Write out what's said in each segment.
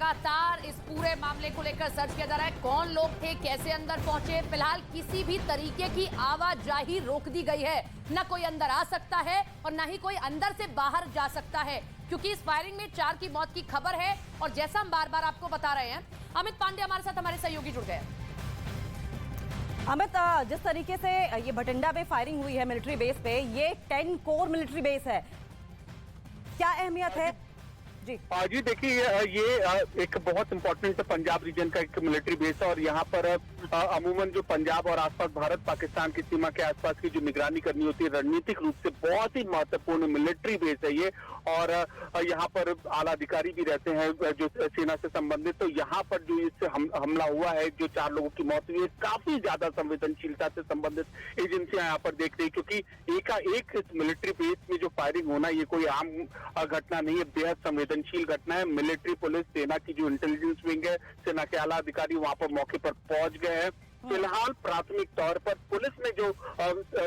लगातार इस पूरे मामले को लेकर सर्च किया जा रहा है। कौन लोग थे, कैसे अंदर पहुंचे, फिलहाल किसी भी तरीके की आवाजाही रोक दी गई है। न कोई अंदर आ सकता है और न ही कोई अंदर से बाहर जा सकता है, क्योंकि इस फायरिंग में 4 की मौत की खबर है। और जैसा हम बार बार आपको बता रहे हैं, अमित पांडे हमारे साथ हमारे सहयोगी जुड़ गए। अमित, जिस तरीके से ये भटिंडा पे फायरिंग हुई है मिलिट्री बेस पे, ये 10 कोर मिलिट्री बेस है, क्या अहमियत है? जी देखिए, ये एक बहुत इंपॉर्टेंट पंजाब रीजन का एक मिलिट्री बेस है और यहाँ पर अमूमन जो पंजाब और आसपास भारत पाकिस्तान की सीमा के आसपास की जो निगरानी करनी होती है, रणनीतिक रूप से बहुत ही महत्वपूर्ण मिलिट्री बेस है ये। और यहाँ पर आला अधिकारी भी रहते हैं जो सेना से संबंधित। तो यहाँ पर जो इससे हमला हुआ है, जो 4 लोगों की मौत हुई है, काफी ज्यादा संवेदनशीलता से संबंधित एजेंसियां यहाँ पर देख रही, क्योंकि एकाएक इस मिलिट्री बेस में जो फायरिंग होना, ये कोई आम घटना नहीं है, बेहद संवेदनशील घटना है। मिलिट्री पुलिस सेना की जो इंटेलिजेंस विंग है, सेना के आला अधिकारी वहां पर मौके पर पहुंच गए हैं। फिलहाल प्राथमिक तौर पर पुलिस ने जो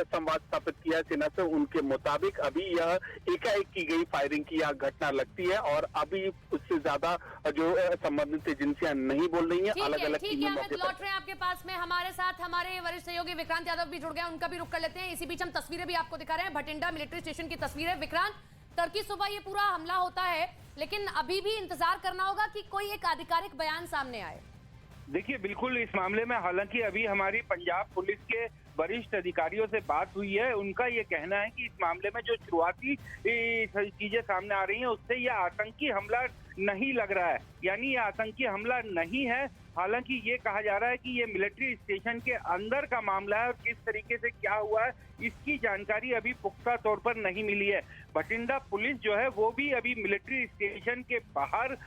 संवाद स्थापित किया है सेना से, उनके मुताबिक अभी यह एकाएक की गई फायरिंग की यह घटना लगती है और अभी उससे ज्यादा जो संबंधित एजेंसियां नहीं बोल रही हैं। अलग अलग लौट रहे हैं आपके पास में। हमारे साथ हमारे वरिष्ठ सहयोगी विक्रांत यादव भी जुड़ गए, उनका भी रुख कर लेते हैं। इसी बीच हम तस्वीरें भी आपको दिखा रहे हैं, भटिंडा मिलिट्री स्टेशन की तस्वीरें। विक्रांत, तड़की सुबह ये पूरा हमला होता है, लेकिन अभी भी इंतजार करना होगा कि कोई एक आधिकारिक बयान सामने आए। देखिए, बिल्कुल इस मामले में हालांकि अभी हमारी पंजाब पुलिस के वरिष्ठ अधिकारियों से बात हुई है। उनका ये कहना है कि इस मामले में जो शुरुआती चीजें सामने आ रही हैं, उससे यह आतंकी हमला नहीं लग रहा है, यानी ये आतंकी हमला नहीं है। हालांकि ये कहा जा रहा है कि ये मिलिट्री स्टेशन के अंदर का मामला है और किस तरीके से क्या हुआ है, इसकी जानकारी अभी पुख्ता तौर पर नहीं मिली है। भटिंडा पुलिस जो है वो भी अभी मिलिट्री स्टेशन के बाहर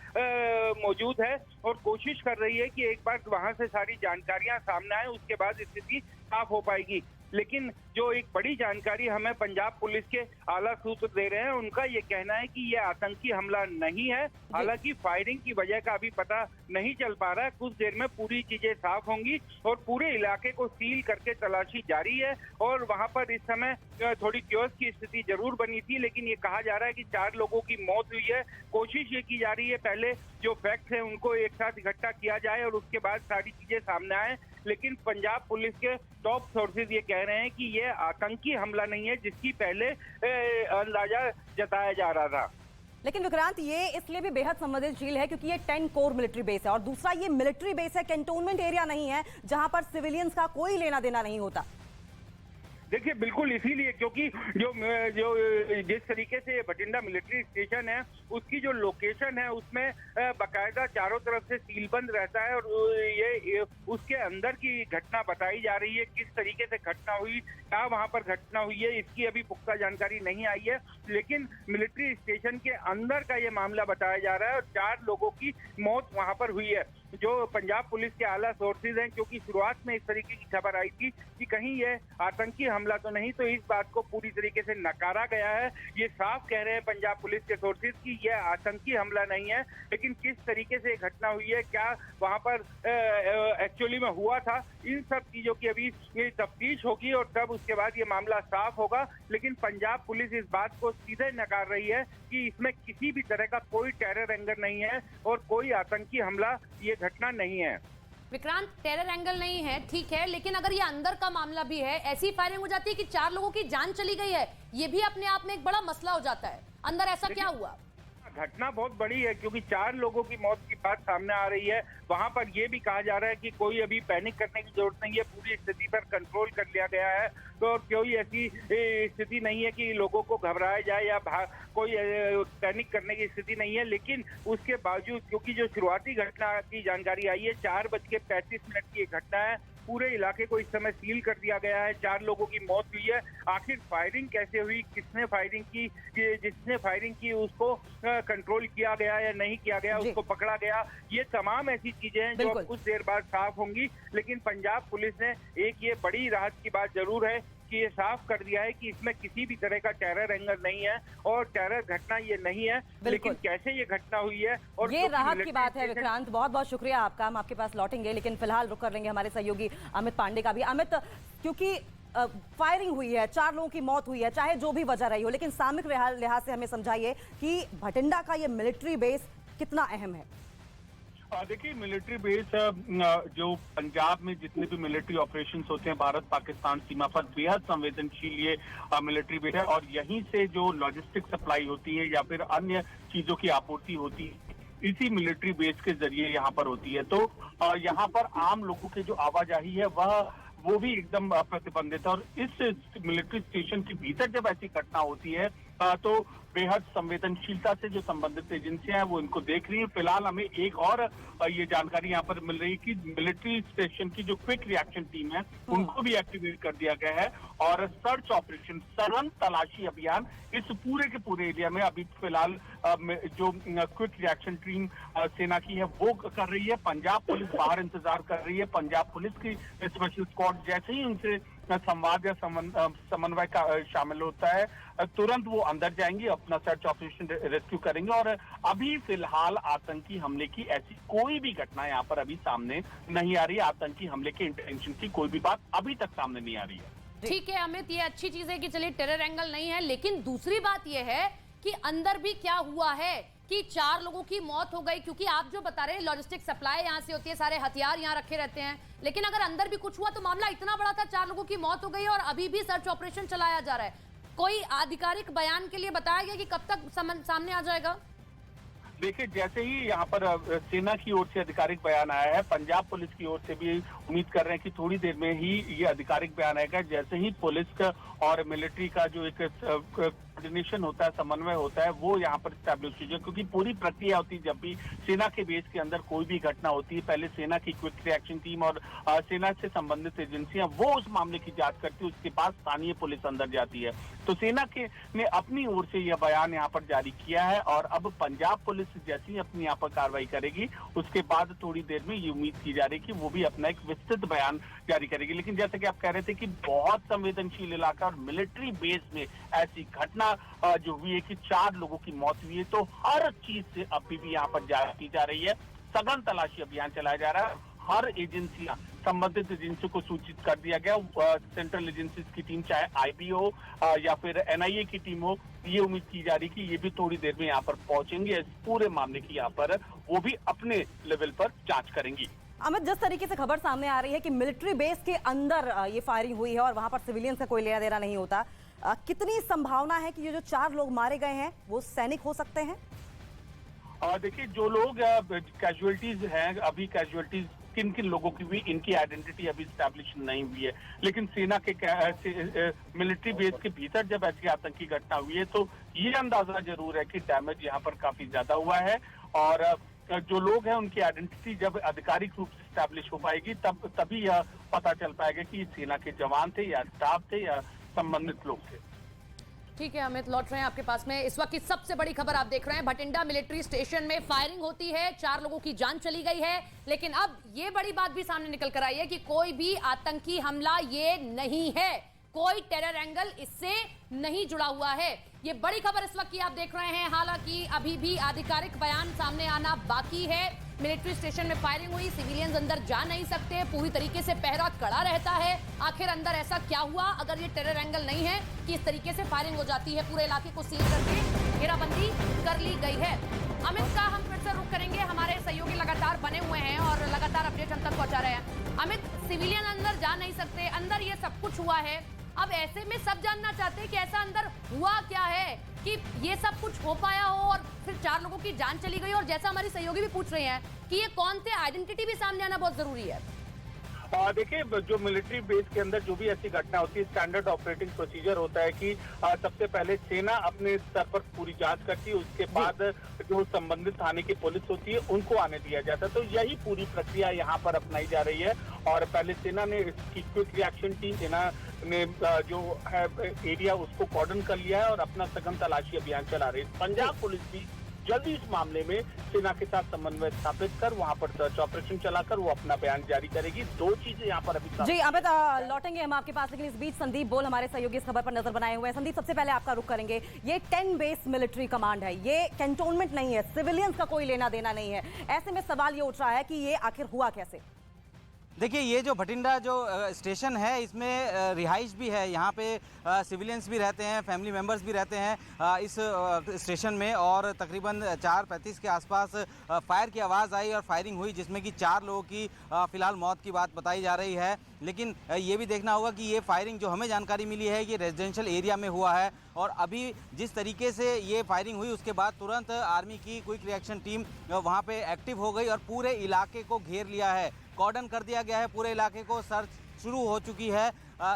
मौजूद है और कोशिश कर रही है कि एक बार वहां से सारी जानकारियां सामने आए, उसके बाद स्थिति साफ हो पाएगी। लेकिन जो एक बड़ी जानकारी हमें पंजाब पुलिस के आला सूत्र दे रहे हैं, उनका ये कहना है कि ये आतंकी हमला नहीं है। हालांकि फायरिंग की वजह का अभी पता नहीं चल पा रहा है। कुछ देर में पूरी चीजें साफ होंगी और पूरे इलाके को सील करके तलाशी जारी है। और वहां पर इस समय थोड़ी क्योस की स्थिति जरूर बनी थी, लेकिन ये कहा जा रहा है कि 4 लोगों की मौत हुई है। कोशिश ये की जा रही है पहले जो फैक्ट है उनको एक साथ इकट्ठा किया जाए और उसके बाद सारी चीजें सामने आए। लेकिन पंजाब पुलिस के टॉप सोर्सेज ये कह रहे हैं कि ये आतंकी हमला नहीं है, जिसकी पहले अंदाजा जताया जा रहा था। लेकिन विक्रांत, ये इसलिए भी बेहद संवेदनशील है क्योंकि ये 10 कोर मिलिट्री बेस है और दूसरा ये मिलिट्री बेस है, कैंटोनमेंट एरिया नहीं है जहां पर सिविलियंस का कोई लेना देना नहीं होता। देखिए, बिल्कुल इसीलिए, क्योंकि जो जिस तरीके से भटिंडा मिलिट्री स्टेशन है, उसकी जो लोकेशन है उसमें बाकायदा चारों तरफ से सीलबंद रहता है और ये उसके अंदर की घटना बताई जा रही है। किस तरीके से घटना हुई, क्या वहां पर घटना हुई है, इसकी अभी पुख्ता जानकारी नहीं आई है। लेकिन मिलिट्री स्टेशन के अंदर का ये मामला बताया जा रहा है और 4 लोगों की मौत वहां पर हुई है। जो पंजाब पुलिस के आला सोर्सेज हैं, क्योंकि शुरुआत में इस तरीके की खबर आई थी कि कहीं ये आतंकी हमला तो नहीं, तो इस बात को पूरी तरीके से नकारा गया है। ये साफ कह रहे हैं पंजाब पुलिस के सोर्सेज कि ये आतंकी हमला नहीं है। लेकिन किस तरीके से घटना हुई है, क्या वहां पर एक्चुअली में हुआ था, इन सब चीजों की अभी तफ्तीश होगी और तब उसके बाद ये मामला साफ होगा। लेकिन पंजाब पुलिस इस बात को सीधे नकार रही है कि इसमें किसी भी तरह का कोई टेरर एंगल नहीं है और कोई आतंकी हमला ये घटना नहीं है। विक्रांत, टेरर एंगल नहीं है, ठीक है, लेकिन अगर ये अंदर का मामला भी है, ऐसी फायरिंग हो जाती है कि 4 लोगों की जान चली गई है, ये भी अपने आप में एक बड़ा मसला हो जाता है। अंदर ऐसा क्या हुआ? घटना बहुत बड़ी है, क्योंकि 4 लोगों की मौत की बात सामने आ रही है। वहां पर यह भी कहा जा रहा है कि कोई अभी पैनिक करने की जरूरत नहीं है, पूरी स्थिति पर कंट्रोल कर लिया गया है। तो कोई ऐसी स्थिति नहीं है कि लोगों को घबराया जाए या कोई पैनिक करने की स्थिति नहीं है। लेकिन उसके बावजूद, क्योंकि जो शुरुआती घटना की जानकारी आई है, 4:35 की घटना है, पूरे इलाके को इस समय सील कर दिया गया है। 4 लोगों की मौत हुई है। आखिर फायरिंग कैसे हुई, किसने फायरिंग की, जिसने फायरिंग की उसको कंट्रोल किया गया या नहीं किया गया, उसको पकड़ा गया, ये तमाम ऐसी चीजें हैं जो कुछ देर बाद साफ होंगी। लेकिन पंजाब पुलिस ने एक ये बड़ी राहत की बात जरूर है कि ये साफ कर दिया है कि इसमें किसी भी तरह का टेरर एंगल नहीं है और टेरर घटना ये नहीं है। लेकिन कैसे ये घटना हुई है और ये राहत की बात है। विक्रांत, बहुत बहुत शुक्रिया आपका, हम आपके पास लौटेंगे, लेकिन फिलहाल रुक कर लेंगे हमारे सहयोगी अमित पांडे का भी। अमित, क्योंकि फायरिंग हुई है, 4 लोगों की मौत हुई है, चाहे जो भी वजह रही हो, लेकिन सामरिक लिहाज से हमें समझाइए कि भटिंडा का ये मिलिट्री बेस कितना अहम है। देखिए मिलिट्री बेस जो पंजाब में जितने भी मिलिट्री ऑपरेशंस होते हैं भारत पाकिस्तान सीमा पर बेहद संवेदनशील ये मिलिट्री बेस है और यहीं से जो लॉजिस्टिक सप्लाई होती है या फिर अन्य चीजों की आपूर्ति होती है इसी मिलिट्री बेस के जरिए यहाँ पर होती है। तो यहाँ पर आम लोगों की जो आवाजाही है वो भी एकदम प्रतिबंधित है और इस मिलिट्री स्टेशन के भीतर जब ऐसी घटना होती है तो बेहद संवेदनशीलता से जो संबंधित एजेंसियां हैं वो इनको देख रही है। फिलहाल हमें एक और ये जानकारी यहाँ पर मिल रही है कि मिलिट्री स्टेशन की जो क्विक रिएक्शन टीम है उनको भी एक्टिवेट कर दिया गया है और सर्च ऑपरेशन सघन तलाशी अभियान इस पूरे के पूरे एरिया में अभी फिलहाल जो क्विक रिएक्शन टीम सेना की है वो कर रही है। पंजाब पुलिस बाहर इंतजार कर रही है। पंजाब पुलिस की स्पेशल स्क्वाड जैसे ही उनसे संवाद या समन्वय का शामिल होता है तुरंत वो अंदर जाएंगे, अपना सर्च ऑपरेशन रेस्क्यू करेंगे और अभी फिलहाल आतंकी हमले की ऐसी कोई भी घटना यहाँ पर अभी सामने नहीं आ रही है। आतंकी हमले के इंटेंशन की कोई भी बात अभी तक सामने नहीं आ रही है। ठीक है अमित, ये अच्छी चीज है कि चलिए टेरर एंगल नहीं है, लेकिन दूसरी बात ये है कि अंदर भी क्या हुआ है कि 4 लोगों की मौत हो गई, क्योंकि आप जो बता रहे हैं लॉजिस्टिक सप्लाई यहाँ से होती है, सारे हथियार यहाँ रखे रहते हैं, लेकिन अगर अंदर भी कुछ हुआ तो मामला इतना बड़ा था, 4 लोगों की मौत हो गई और अभी भी सर्च ऑपरेशन चलाया जा रहा है। कोई आधिकारिक बयान के लिए बताया गया कि कब तक सामने आ जाएगा? देखिए जैसे ही यहाँ पर सेना की ओर से आधिकारिक बयान आया है, पंजाब पुलिस की ओर से भी उम्मीद कर रहे हैं कि थोड़ी देर में ही ये आधिकारिक बयान आएगा। जैसे ही पुलिस का और मिलिट्री का जो एक कोऑर्डिनेशन होता है, समन्वय होता है, वो यहाँ पर स्टैब्लिश हो जाए, क्योंकि पूरी प्रक्रिया होती है जब भी सेना के बेस के अंदर कोई भी घटना होती है, पहले सेना की क्विक रिएक्शन टीम और सेना से संबंधित एजेंसियां वो उस मामले की जांच करती है, उसके बाद स्थानीय पुलिस अंदर जाती है। तो सेना के ने अपनी ओर से यह बयान यहाँ पर जारी किया है और अब पंजाब पुलिस जैसी ही अपनी यहाँ पर कार्रवाई करेगी उसके बाद थोड़ी देर में ये उम्मीद की जा रही है कि वो भी अपना एक विस्तृत बयान जारी करेगी। लेकिन जैसे कि आप कह रहे थे कि बहुत संवेदनशील इलाका और मिलिट्री बेस में ऐसी घटना जो हुई है कि 4 लोगों की मौत हुई है, तो हर चीज से अभी भी यहाँ पर जांच की जा रही है। सघन तलाशी अभियान चलाया जा रहा है। हर एजेंसियां संबंधित एजेंसियों को सूचित कर दिया गया। सेंट्रल एजेंसीज की टीम चाहे आईबी हो या फिर एनआईए की टीम हो, ये उम्मीद की जा रही कि ये भी थोड़ी देर में यहाँ पर पहुंचेंगे। इस पूरे मामले की यहाँ पर वो भी अपने लेवल पर जांच करेंगी। अमित, जिस तरीके से खबर सामने आ रही है कि मिलिट्री बेस के अंदर ये फायरिंग हुई है और वहां पर सिविलियन से कोई लेना देना नहीं होता, कितनी संभावना है कि ये जो 4 लोग मारे गए हैं वो सैनिक हो सकते हैं? देखिए जो लोग कैजुअलिटीज हैं, अभी कैजुअलिटीज किन किन लोगों की हुई इनकी आइडेंटिटी अभी स्टैब्लिश नहीं हुई है, लेकिन सेना के मिलिट्री बेस के भीतर जब ऐसी आतंकी घटना हुई है तो ये अंदाजा जरूर है कि डैमेज यहाँ पर काफी ज्यादा हुआ है और जो लोग हैं उनकी आइडेंटिटी जब आधिकारिक रूप से स्टैब्लिश हो पाएगी तभी यह पता चल पाएगा कि ये सेना के जवान थे या स्टाफ थे या संबंधित लोग थे। ठीक है अमित, लौट रहे हैं आपके पास में। इस वक्त की सबसे बड़ी खबर आप देख रहे हैं, भटिंडा मिलिट्री स्टेशन में फायरिंग होती है, 4 लोगों की जान चली गई है, लेकिन अब ये बड़ी बात भी सामने निकल कर आई है कि कोई भी आतंकी हमला ये नहीं है, कोई टेरर एंगल इससे नहीं जुड़ा हुआ है। ये बड़ी खबर इस वक्त की आप देख रहे हैं। हालांकि अभी भी आधिकारिक बयान सामने आना बाकी है। मिलिट्री स्टेशन में फायरिंग हुई, सिविलियंस अंदर जा नहीं सकते, पूरी तरीके से पहरा कड़ा रहता है। आखिर अंदर ऐसा क्या हुआ अगर ये टेरर एंगल नहीं है कि इस तरीके से फायरिंग हो जाती है? पूरे इलाके को सील करके घेराबंदी कर ली गई है। अमित का हम फिर से रुख करेंगे, हमारे सहयोगी लगातार बने हुए हैं और लगातार अपडेट हम तक पहुंचा रहे हैं। अमित, सिविलियन अंदर जा नहीं सकते, अंदर ये सब कुछ हुआ है, अब ऐसे में सब जानना चाहते हैं कि ऐसा अंदर हुआ क्या है कि ये सब कुछ हो पाया हो और फिर 4 लोगों की जान चली गई। और जैसा हमारी सहयोगी भी पूछ रहे हैं कि ये कौन थे, आइडेंटिटी भी सामने आना बहुत जरूरी है। देखिए जो मिलिट्री बेस के अंदर जो भी ऐसी घटना होती है, स्टैंडर्ड ऑपरेटिंग प्रोसीजर होता है कि सबसे पहले सेना अपने स्तर पर पूरी जांच करती है, उसके बाद जो संबंधित थाने की पुलिस होती है उनको आने दिया जाता है। तो यही पूरी प्रक्रिया यहाँ पर अपनाई जा रही है और पहले सेना ने इसकी क्विक रिएक्शन टीम, सेना ने जो है एरिया उसको कॉर्डन कर लिया है और अपना सघन तलाशी अभियान चला रही है। पंजाब पुलिस भी जल्दी इस मामले में सेना के साथ समन्वय स्थापित कर वहां पर सर्च ऑपरेशन चलाकर वो अपना बयान जारी करेगी। 2 चीजें यहाँ पर अभी जी अमित, लौटेंगे हम आपके पास, लेकिन इस बीच संदीप बोल हमारे सहयोगी इस खबर पर नजर बनाए हुए हैं। संदीप, सबसे पहले आपका रुख करेंगे। ये 10 बेस मिलिट्री कमांड है, ये कैंटोनमेंट नहीं है, सिविलियंस का कोई लेना देना नहीं है। ऐसे में सवाल ये उठ रहा है कि ये आखिर हुआ कैसे? देखिए, ये जो भटिंडा जो स्टेशन है, इसमें रिहाइश भी है। यहाँ पे सिविलियंस भी रहते हैं, फैमिली मेम्बर्स भी रहते हैं इस स्टेशन में। और तकरीबन 4:35 के आसपास फायर की आवाज़ आई और फायरिंग हुई, जिसमें कि 4 लोगों की फ़िलहाल मौत की बात बताई जा रही है। लेकिन ये भी देखना होगा कि ये फायरिंग जो हमें जानकारी मिली है, ये रेजिडेंशियल एरिया में हुआ है। और अभी जिस तरीके से ये फायरिंग हुई, उसके बाद तुरंत आर्मी की क्विक रिएक्शन टीम वहाँ पे एक्टिव हो गई और पूरे इलाके को घेर लिया है, कॉर्डन कर दिया गया है। पूरे इलाके को सर्च शुरू हो चुकी है।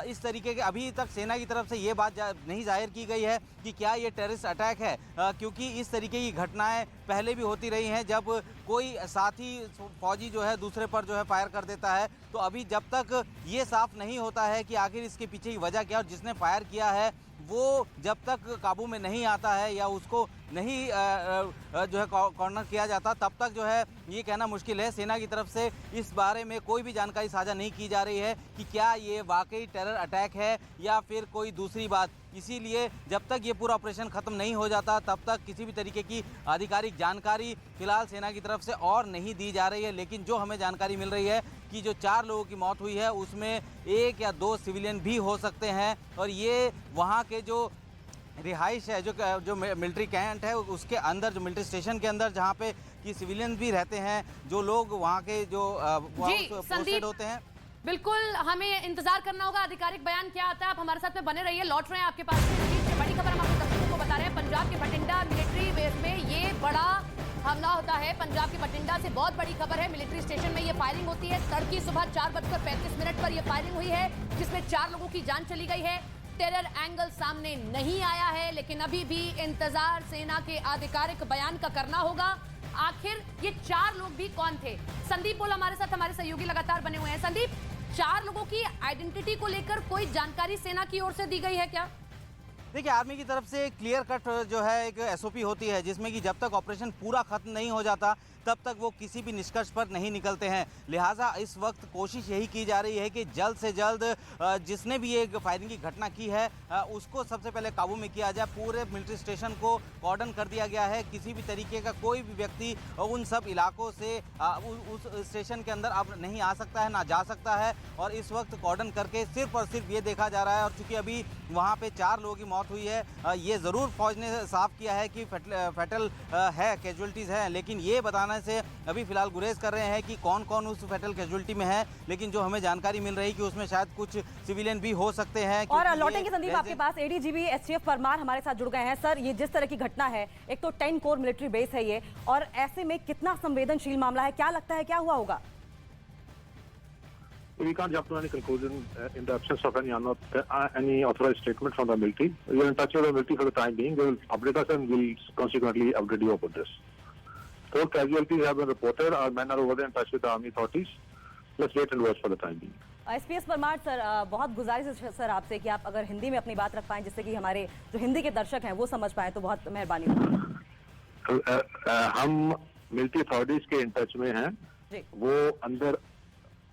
इस तरीके के अभी तक सेना की तरफ से ये बात नहीं जाहिर की गई है कि क्या ये टेररिस्ट अटैक है, क्योंकि इस तरीके की घटनाएं पहले भी होती रही हैं, जब कोई साथी फौजी जो है दूसरे पर जो है फायर कर देता है। तो अभी जब तक ये साफ नहीं होता है कि आखिर इसके पीछे की वजह क्या, और जिसने फायर किया है वो जब तक काबू में नहीं आता है या उसको नहीं जो है कॉर्नर किया जाता, तब तक जो है ये कहना मुश्किल है। सेना की तरफ से इस बारे में कोई भी जानकारी साझा नहीं की जा रही है कि क्या ये वाकई टेरर अटैक है या फिर कोई दूसरी बात। इसीलिए जब तक ये पूरा ऑपरेशन ख़त्म नहीं हो जाता, तब तक किसी भी तरीके की आधिकारिक जानकारी फिलहाल सेना की तरफ से और नहीं दी जा रही है। लेकिन जो हमें जानकारी मिल रही है कि जो 4 लोगों की मौत हुई है, उसमें 1 या 2 सिविलियन भी हो सकते हैं। और ये वहाँ के जो रिहाइश है, जो मिलिट्री कैंट है, उसके अंदर, जो मिलिट्री स्टेशन के अंदर जहाँ पे कि सिविलियन भी रहते हैं, जो लोग वहाँ के जो पोस्टेड होते हैं। बिल्कुल, हमें इंतजार करना होगा आधिकारिक बयान क्या आता है। आप हमारे साथ में बने रहिए, लौट रहे हैं आपके पास। बड़ी खबर हम आपको दर्शकों को बता रहे हैं, पंजाब के भटिंडा मिलिट्री बेस में ये बड़ा हमला होता है। पंजाब के भटिंडा से बहुत बड़ी खबर है, मिलिट्री स्टेशन में ये फायरिंग होती है। तड़की सुबह 4:35 पर यह फायरिंग हुई है, जिसमें 4 लोगों की जान चली गई है। टेरर एंगल सामने नहीं आया है, लेकिन अभी भी इंतजार सेना के आधिकारिक बयान का करना होगा। आखिर ये 4 लोग भी कौन थे? संदीप बोल हमारे साथ, हमारे सहयोगी लगातार बने हुए हैं। संदीप, 4 लोगों की आइडेंटिटी को लेकर कोई जानकारी सेना की ओर से दी गई है क्या? देखिए, आर्मी की तरफ से क्लियर कट जो है एक SOP होती है, जिसमें कि जब तक ऑपरेशन पूरा खत्म नहीं हो जाता, तब तक वो किसी भी निष्कर्ष पर नहीं निकलते हैं। लिहाजा इस वक्त कोशिश यही की जा रही है कि जल्द से जल्द जिसने भी ये फायरिंग की घटना की है, उसको सबसे पहले काबू में किया जाए। पूरे मिलिट्री स्टेशन को कॉर्डन कर दिया गया है। किसी भी तरीके का कोई भी व्यक्ति उन सब इलाकों से उस स्टेशन के अंदर अब नहीं आ सकता है, ना जा सकता है। और इस वक्त कॉर्डन करके सिर्फ और सिर्फ ये देखा जा रहा है। और चूंकि अभी वहाँ पे 4 लोगों की मौत हुई है, ये ज़रूर फौज ने साफ किया है कि फैटल है, कैजुअल्टीज़ हैं, लेकिन ये बताने से अभी फिलहाल गुरेज कर रहे हैं कि कौन कौन उस फैटल कैजुअल्टी में है। लेकिन जो हमें जानकारी मिल रही है कि उसमें शायद कुछ सिविलियन भी हो सकते हैं। और लौटेंगे संदीप आपके पास, ADGP STF परमार हमारे साथ जुड़ गए हैं। सर, ये जिस तरह की घटना है, एक तो 10 कोर मिलिट्री बेस है ये, और ऐसे में कितना संवेदनशील मामला है, क्या लगता है क्या हुआ होगा? We can't jump to any conclusion in the absence of any authorized statement from the military. We are in touch with the military for the time being. They will update us and we'll consequently update you about this. 4 casualties have been reported. Our men are over there in touch with the army authorities. Let's wait and watch for the time being. SPS Parmar sir, बहुत गुजारिश है sir आपसे कि आप अगर हिंदी में अपनी बात रख पाएं, जिससे कि हमारे जो हिंदी के दर्शक हैं वो समझ पाएं, तो बहुत मेहरबानी होगी। हम मिलिट्री अथॉरिटीज के इन टच में हैं, वो अंदर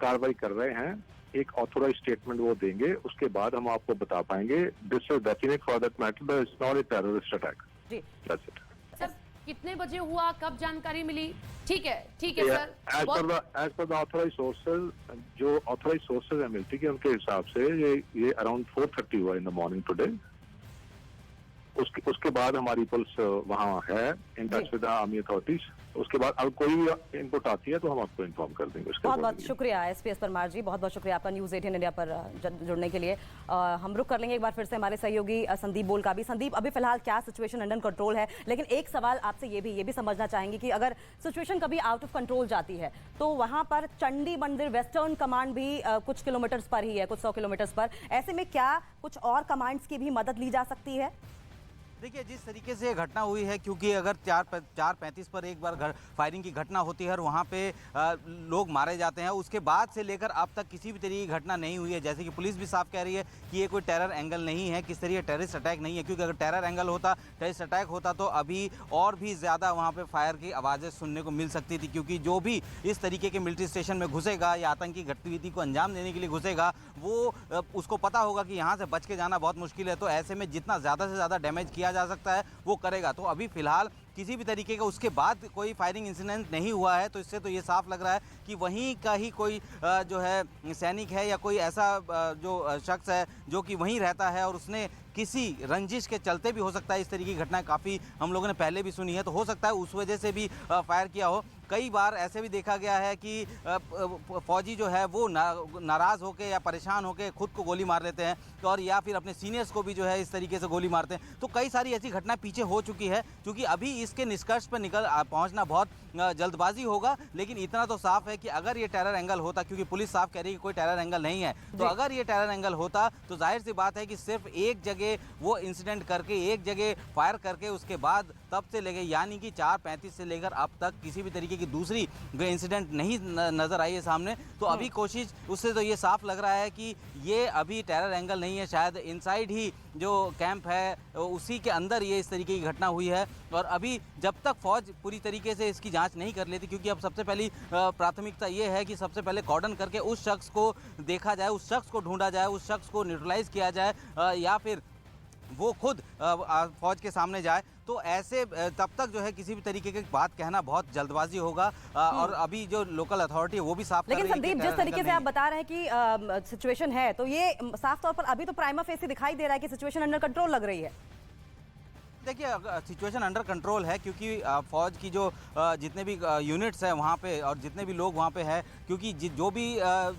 कार्रवाई कर रहे हैं। एक ऑथोराइज स्टेटमेंट वो देंगे, उसके बाद हम आपको बता पाएंगे। This is definite for that matter that is not a terrorist attack. जी, दैट्स इट। सर, कितने बजे हुआ, कब जानकारी मिली? ठीक है sir. As per the authorize sources, जो ऑथोराइज सोर्सेज है मिलिट्री के, उनके हिसाब से ये अराउंड 4:30 हुआ इन द मॉर्निंग टुडे। उसके बाद हमारी पुलिस वहाँ है in touch with the army authorities. उसके बाद अगर कोई भी इनपुट आती है तो हम आपको इन्फॉर्म कर देंगे। बहुत बहुत शुक्रिया SPS परमार जी, बहुत बहुत शुक्रिया आपका न्यूज़ 18 इंडिया पर जुड़ने के लिए। हम रुक कर लेंगे एक बार फिर से हमारे सहयोगी संदीप बोल का भी। संदीप, अभी फिलहाल क्या सिचुएशन अंडर कंट्रोल है? लेकिन एक सवाल आपसे ये भी समझना चाहेंगे कि अगर सिचुएशन कभी आउट ऑफ कंट्रोल जाती है, तो वहाँ पर चंडी मंदिर वेस्टर्न कमांड भी कुछ किलोमीटर्स पर ही है, कुछ 100 किलोमीटर्स पर। ऐसे में क्या कुछ और कमांड्स की भी मदद ली जा सकती है? देखिए, जिस तरीके से घटना हुई है, क्योंकि अगर 4:35 पर एक बार फायरिंग की घटना होती है और वहाँ पे लोग मारे जाते हैं, उसके बाद से लेकर अब तक किसी भी तरीके की घटना नहीं हुई है। जैसे कि पुलिस भी साफ कह रही है कि ये कोई टेरर एंगल नहीं है, किस तरीके टेररिस्ट अटैक नहीं है। क्योंकि अगर टेरर एंगल होता, टेररिस्ट अटैक होता, तो अभी और भी ज़्यादा वहाँ पर फायर की आवाज़ें सुनने को मिल सकती थी। क्योंकि जो भी इस तरीके के मिलिट्री स्टेशन में घुसेगा या आतंकी गतिविधि को अंजाम देने के लिए घुसेगा, वो उसको पता होगा कि यहाँ से बच के जाना बहुत मुश्किल है। तो ऐसे में जितना ज़्यादा से ज़्यादा डैमेज किया जा सकता है वो करेगा। तो अभी फिलहाल किसी भी तरीके का उसके बाद कोई फायरिंग इंसिडेंट नहीं हुआ है, तो इससे तो ये साफ लग रहा है कि वहीं का ही कोई जो है सैनिक है या कोई ऐसा जो शख्स है जो कि वहीं रहता है और उसने किसी रंजिश के चलते भी हो सकता है। इस तरीके की घटनाएं काफ़ी हम लोगों ने पहले भी सुनी है, तो हो सकता है उस वजह से भी फायर किया हो। कई बार ऐसे भी देखा गया है कि फौजी जो है वो नाराज़ होकर या परेशान होकर खुद को गोली मार लेते हैं, तो और या फिर अपने सीनियर्स को भी जो है इस तरीके से गोली मारते हैं। तो कई सारी ऐसी घटनाएं पीछे हो चुकी है, क्योंकि अभी इसके निष्कर्ष पर पहुंचना बहुत जल्दबाजी होगा। लेकिन इतना तो साफ है कि अगर ये टेरर एंगल होता, क्योंकि पुलिस साफ कह रही है कि कोई टेरर एंगल नहीं है, तो अगर ये टेरर एंगल होता तो जाहिर सी बात है कि सिर्फ एक जगह वो इंसिडेंट करके, एक जगह फायर करके, उसके बाद तब से लेकर यानी कि 4:35 से लेकर अब तक किसी भी तरीके की दूसरी इंसिडेंट नहीं नजर आई है सामने। तो अभी कोशिश उससे तो ये साफ लग रहा है कि ये अभी टेरर एंगल नहीं है, शायद इनसाइड ही जो कैंप है उसी के अंदर ये इस तरीके की घटना हुई है। और अभी जब तक फौज पूरी तरीके से इसकी जांच नहीं कर लेती, क्योंकि अब सबसे पहली प्राथमिकता ये है कि सबसे पहले कॉर्डन करके उस शख्स को देखा जाए, उस शख्स को ढूंढा जाए, उस शख्स को न्यूट्रलाइज किया जाए या फिर वो खुद फौज के सामने जाए। तो ऐसे तब तक जो है किसी भी तरीके की बात कहना बहुत जल्दबाजी होगा। और अभी जो लोकल अथॉरिटी है वो भी साफ लेकिन संदीप, जिस तरीके से आप बता रहे हैं कि सिचुएशन है, तो ये साफ तौर पर अभी तो प्राइमा फेसी दिखाई दे रहा है कि सिचुएशन अंडर कंट्रोल लग रही है। देखिए, सिचुएशन अंडर कंट्रोल है, क्योंकि फौज की जो जितने भी यूनिट्स हैं वहाँ पे और जितने भी लोग वहाँ पे हैं, क्योंकि जो भी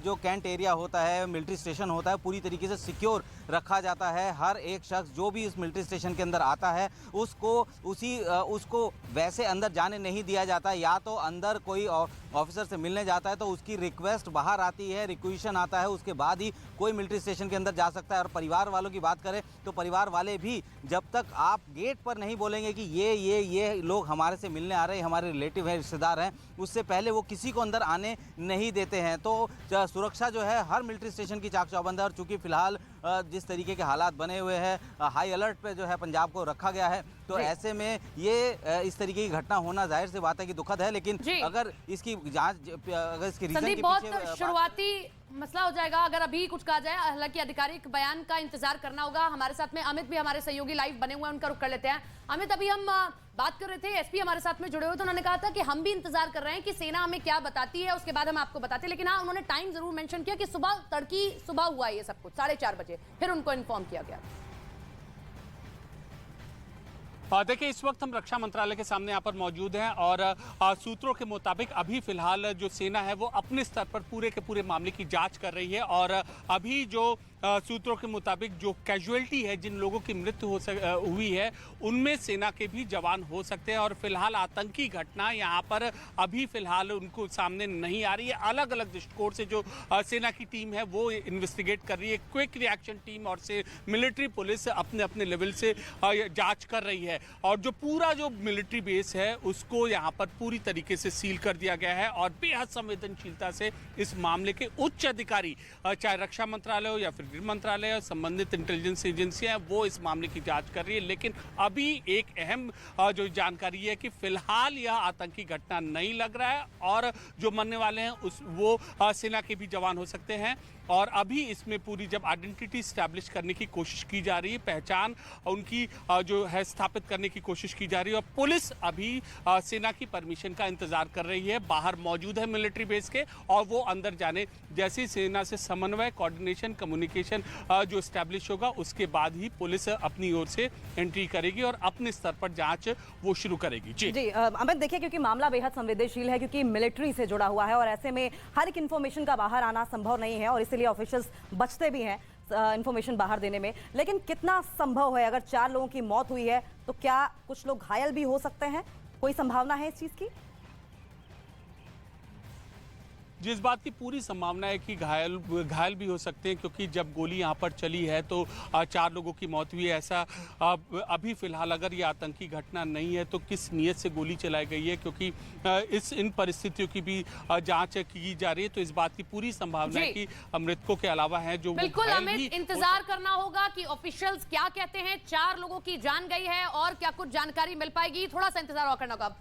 जो कैंट एरिया होता है, मिलिट्री स्टेशन होता है, पूरी तरीके से सिक्योर रखा जाता है। हर एक शख्स जो भी इस मिलिट्री स्टेशन के अंदर आता है उसको वैसे अंदर जाने नहीं दिया जाता। या तो अंदर कोई ऑफिसर से मिलने जाता है तो उसकी रिक्वेस्ट बाहर आती है, रिक्वेशन आता है, उसके बाद ही कोई मिलिट्री स्टेशन के अंदर जा सकता है। और परिवार वालों की बात करें तो परिवार वाले भी जब तक आप गेट पर नहीं बोलेंगे कि ये लोग हमारे से मिलने आ रहे हैं, हमारे रिलेटिव हैं, रिश्तेदार हैं, उससे पहले वो किसी को अंदर आने नहीं देते हैं। तो सुरक्षा जो है हर मिलिट्री स्टेशन की चाक चौबंद है। और चूंकि फिलहाल जिस तरीके के हालात बने हुए हैं, हाई अलर्ट पे जो है पंजाब को रखा गया है, तो ऐसे में ये इस तरीके की घटना होना जाहिर सी बात है कि दुखद है। लेकिन अगर इसकी जांच, अगर इसके रीजन के बहुत शुरुआती मसला हो जाएगा अगर अभी कुछ कहा जाए। हालांकि आधिकारिक बयान का इंतजार करना होगा। हमारे साथ में अमित भी, हमारे सहयोगी लाइव बने हुए हैं, उनका रुख कर लेते हैं। अमित, अभी हम बात कर रहे थे, एसपी हमारे साथ में जुड़े हुए, तो उन्होंने कहा था कि हम भी इंतजार कर रहे हैं कि सेना हमें क्या बताती है, उसके बाद हम आपको बताते हैं। लेकिन हाँ, उन्होंने टाइम जरूर मेंशन किया कि सुबह हुआ ये सब कुछ 4:30 बजे, फिर उनको इन्फॉर्म किया गया। देखिए, इस वक्त हम रक्षा मंत्रालय के सामने यहाँ पर मौजूद हैं और सूत्रों के मुताबिक अभी फिलहाल जो सेना है वो अपने स्तर पर पूरे के पूरे मामले की जांच कर रही है। और अभी जो सूत्रों के मुताबिक जो कैजुअलिटी है, जिन लोगों की मृत्यु हुई है, उनमें सेना के भी जवान हो सकते हैं। और फिलहाल आतंकी घटना यहाँ पर अभी फिलहाल उनको सामने नहीं आ रही है। अलग अलग दृष्टिकोण से जो सेना की टीम है वो इन्वेस्टिगेट कर रही है। क्विक रिएक्शन टीम और से मिलिट्री पुलिस अपने अपने लेवल से जांच कर रही है। और जो पूरा जो मिलिट्री बेस है उसको यहाँ पर पूरी तरीके से सील कर दिया गया है। और बेहद संवेदनशीलता से इस मामले के उच्च अधिकारी, चाहे रक्षा मंत्रालय हो या फिर गृह मंत्रालय और संबंधित इंटेलिजेंस एजेंसियां, वो इस मामले की जांच कर रही है। लेकिन अभी एक अहम जो जानकारी है कि फिलहाल यह आतंकी घटना नहीं लग रहा है और जो मरने वाले हैं वो सेना के भी जवान हो सकते हैं। और अभी इसमें पूरी जब आइडेंटिटी स्टैब्लिश करने की कोशिश की जा रही है, पहचान उनकी जो है स्थापित करने की कोशिश की जा रही है। और पुलिस अभी सेना की परमिशन का इंतजार कर रही है, बाहर मौजूद है मिलिट्री बेस के, और वो अंदर जाने जैसे सेना से समन्वय, कोऑर्डिनेशन, कम्युनिकेशन जो स्टैब्लिश होगा, उसके बाद ही पुलिस अपनी ओर से एंट्री करेगी और अपने स्तर पर जांच वो शुरू करेगी। जी अमित, देखिए, क्योंकि मामला बेहद संवेदनशील है, क्योंकि मिलिट्री से जुड़ा हुआ है और ऐसे में हर एक इन्फॉर्मेशन का बाहर आना संभव नहीं है और इसलिए ऑफिशियल्स बचते भी हैं इन्फॉर्मेशन बाहर देने में। लेकिन कितना संभव है, अगर 4 लोगों की मौत हुई है तो क्या कुछ लोग घायल भी हो सकते हैं? कोई संभावना है इस चीज की? जिस बात की पूरी संभावना है कि घायल भी हो सकते हैं, क्योंकि जब गोली यहाँ पर चली है तो 4 लोगों की मौत हुई है। ऐसा अभी फिलहाल अगर ये आतंकी घटना नहीं है तो किस नियत से गोली चलाई गई है, क्योंकि इन परिस्थितियों की भी जांच की जा रही है। तो इस बात की पूरी संभावना है कि मृतकों के अलावा है जो बिल्कुल अमित, इंतजार करना होगा कि ऑफिशियल्स क्या कहते हैं। 4 लोगों की जान गई है और क्या कुछ जानकारी मिल पाएगी, थोड़ा सा इंतजार और करना होगा।